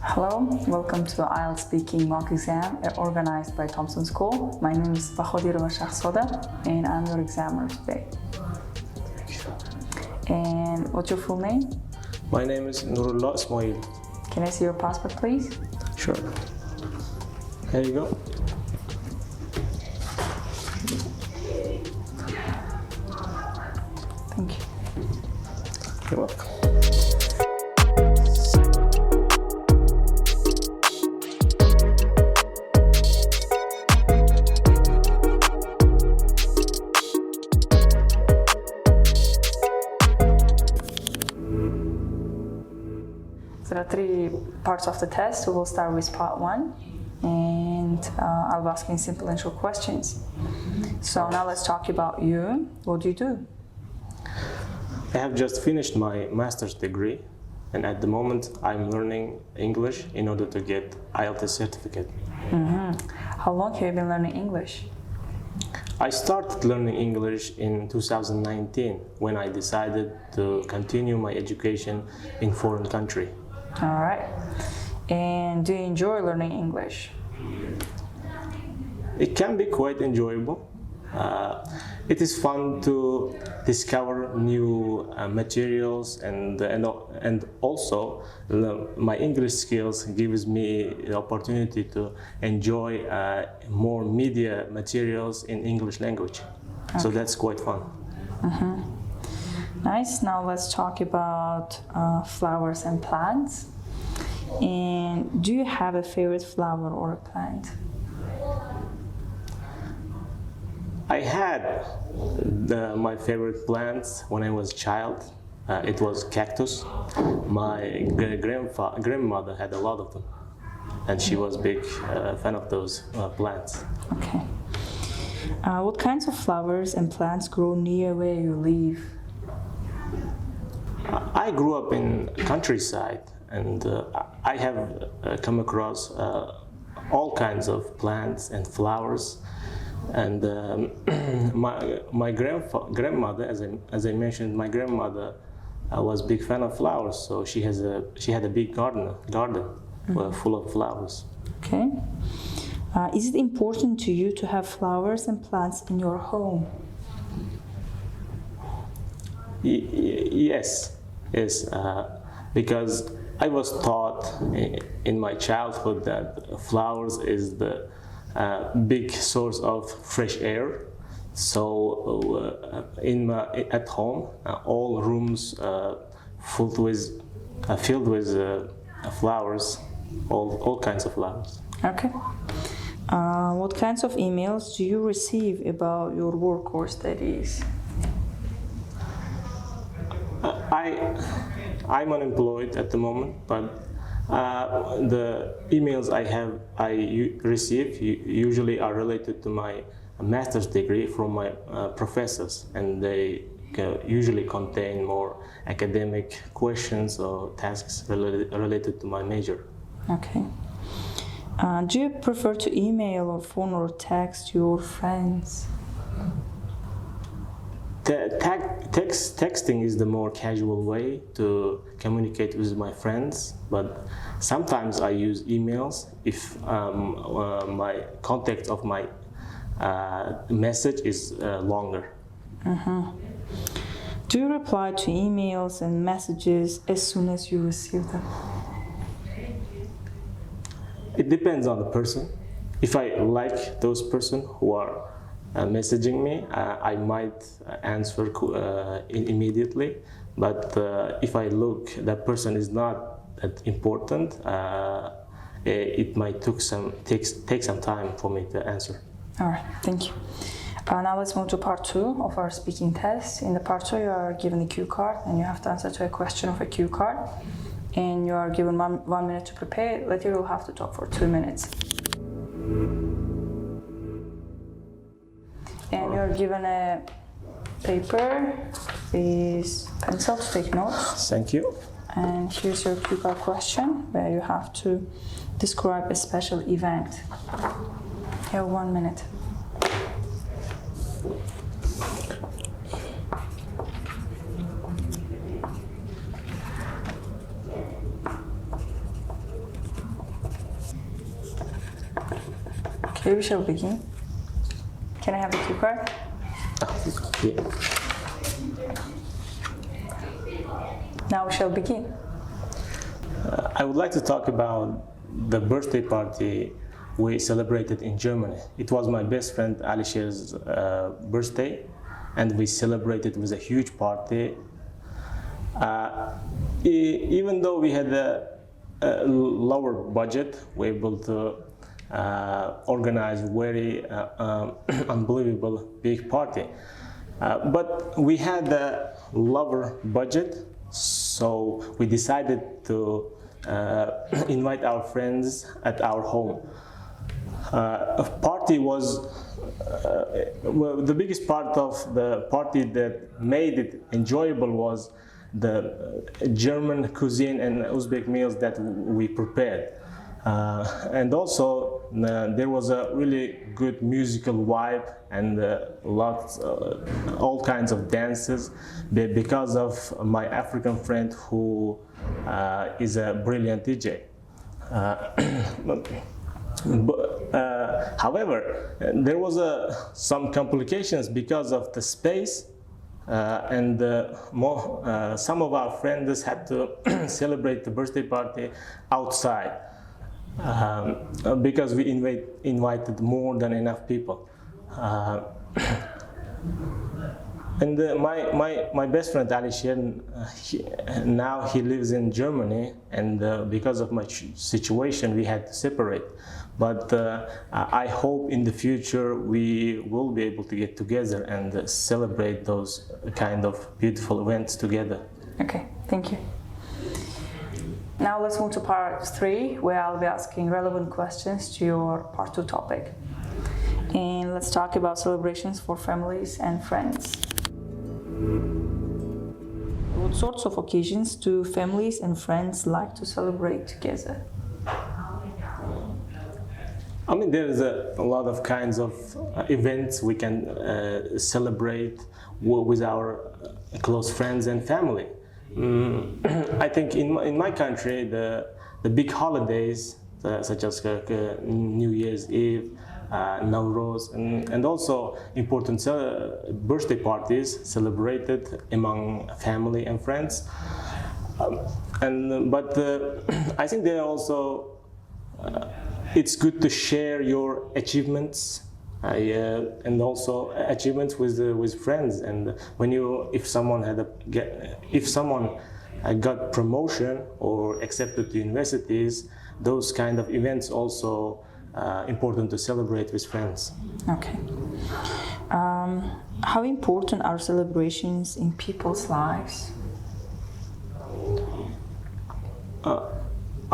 Hello, welcome to the IELTS Speaking Mock Exam organized by Thompson School. My name is Ms.Shakhzoda and I'm your examiner today. And what's your full name? My name is Nurullo Ismail. Can I see your passport, please? Sure. Here you go. Thank you. You're welcome. There are three parts of the test. We will start with part 1 and I'll be asking simple and short questions. So now let's talk about you. What do you do? I have just finished my master's degree and at the moment I'm learning English in order to get IELTS certificate. How long have you been learning English? I started learning English in 2019 when I decided to continue my education in foreign country. All right. And do you enjoy learning English? It can be quite enjoyable. It is fun to discover new materials and also my English skills gives me the opportunity to enjoy more media materials in English language. Okay. So that's quite fun. Nice. Now let's talk about flowers and plants. And do you have a favorite flower or a plant? I had my favorite plants when I was a child. It was cactus. My grandmother had a lot of them, and she was a big fan of those plants. Okay. What kinds of flowers and plants grow near where you live? I grew up in countryside, and I have come across all kinds of plants and flowers. And my grandmother, as I mentioned, my grandmother was a big fan of flowers, so she had a big garden full of flowers. Okay. Is it important to you to have flowers and plants in your home? Yes, because I was taught in my childhood that flowers is the big source of fresh air. So at home, all rooms filled with flowers, all kinds of flowers. Okay. What kinds of emails do you receive about your work or studies? I'm unemployed at the moment, but the emails I receive usually are related to my master's degree from my professors, and they usually contain more academic questions or tasks related to my major. Okay. Do you prefer to email or phone or text your friends? Texting is the more casual way to communicate with my friends, but sometimes I use emails if my context of my message is longer. Do you reply to emails and messages as soon as you receive them? It depends on the person. If I like those person who are messaging me, I might answer immediately. But if I look, that person is not that important, it might take some time for me to answer. All right, thank you. Now let's move to part 2 of our speaking test. In the part 2, you are given a cue card and you have to answer to a question of a cue card. And you are given 1 minute to prepare. Later you will have to talk for 2 minutes. And you're given a paper with pencil to take notes. Thank you. And here's your cue card question where you have to describe a special event. You have 1 minute. Okay, we shall begin. Can I have the cue card? Yeah. Now we shall begin. I would like to talk about the birthday party we celebrated in Germany. It was my best friend Alisher's birthday, and we celebrated with a huge party. Even though we had a lower budget, we were able to organize very unbelievable big party. But we had a lower budget, so we decided to invite our friends at our home. A party was well, the biggest part of the party that made it enjoyable was the German cuisine and Uzbek meals that we prepared. And also there was a really good musical vibe and all kinds of dances because of my African friend who is a brilliant DJ. However, there was some complications because of the space, and some of our friends had to celebrate the birthday party outside because we invited more than enough people. And my best friend Alisher, now he lives in Germany, and because of my situation we had to separate. But I hope in the future we will be able to get together and celebrate those kind of beautiful events together. Okay, thank you. Now let's move to part 3, where I'll be asking relevant questions to your part 2 topic. And let's talk about celebrations for families and friends. What sorts of occasions do families and friends like to celebrate together? I mean, there's a lot of kinds of events we can celebrate with our close friends and family. I think in my country, the big holidays such as New Year's Eve, Nowruz, and also important birthday parties celebrated among family and friends. But I think there are also it's good to share your achievements and also achievements with friends. And if someone got promotion or accepted to universities, those kind of events also important to celebrate with friends. Okay. How important are celebrations in people's lives?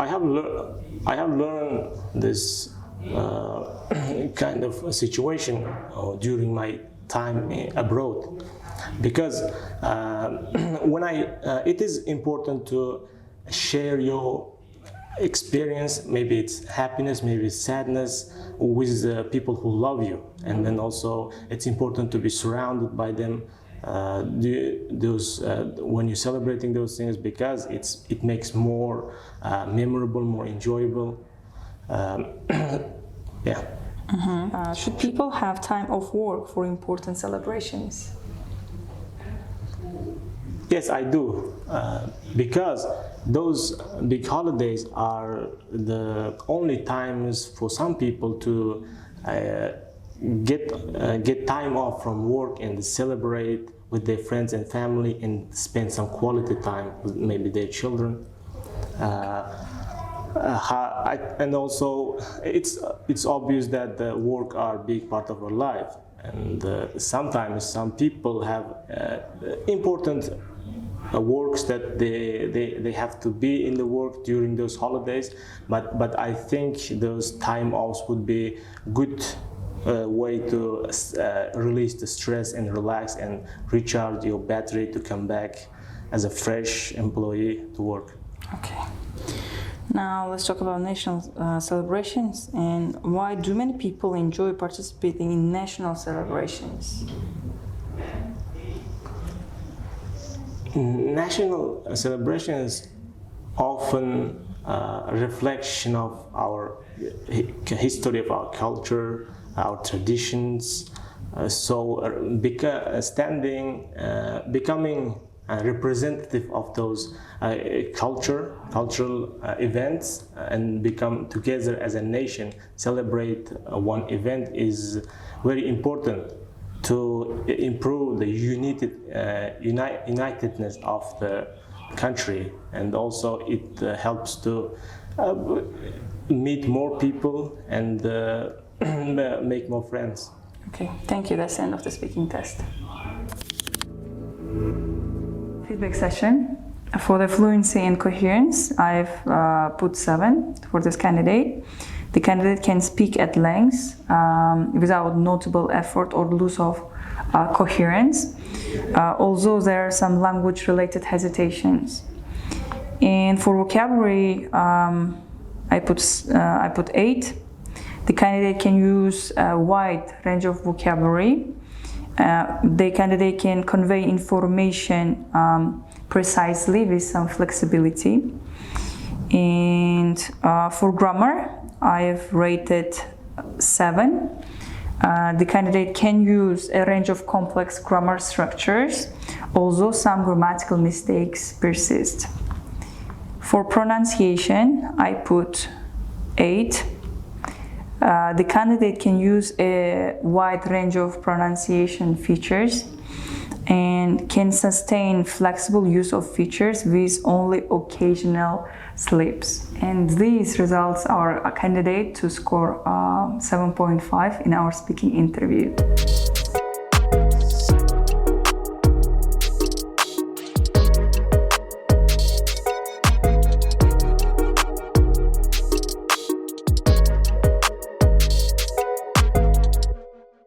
I have learned this kind of situation during my time abroad, because it is important to share your experience, maybe it's happiness, maybe it's sadness, with people who love you, and then also it's important to be surrounded by them when you're celebrating those things, because it makes more memorable, more enjoyable. Yeah. Mm-hmm. Should people have time off work for important celebrations? Yes, I do, because those big holidays are the only times for some people to get time off from work and celebrate with their friends and family and spend some quality time with maybe their children. And also, it's obvious that the work are a big part of our life, and sometimes some people have important works that they have to be in the work during those holidays, but I think those time offs would be good way to release the stress and relax and recharge your battery to come back as a fresh employee to work. Okay. Now let's talk about national celebrations, and why do many people enjoy participating in national celebrations? National celebrations often reflection of our history, of our culture, our traditions. Becoming representative of those cultural events and become together as a nation, celebrate one event is very important to improve the unitedness of the country, and also it helps to meet more people and make more friends. Okay, thank you. That's the end of the speaking test. Feedback session. For the fluency and coherence, I've put 7 for this candidate. The candidate can speak at length without notable effort or loss of coherence, although there are some language-related hesitations. And for vocabulary, I put 8. The candidate can use a wide range of vocabulary. The candidate can convey information precisely with some flexibility. And for grammar, I have rated 7. The candidate can use a range of complex grammar structures, although some grammatical mistakes persist. For pronunciation, I put 8. The candidate can use a wide range of pronunciation features and can sustain flexible use of features with only occasional slips. And these results are a candidate to score 7.5 in our speaking interview.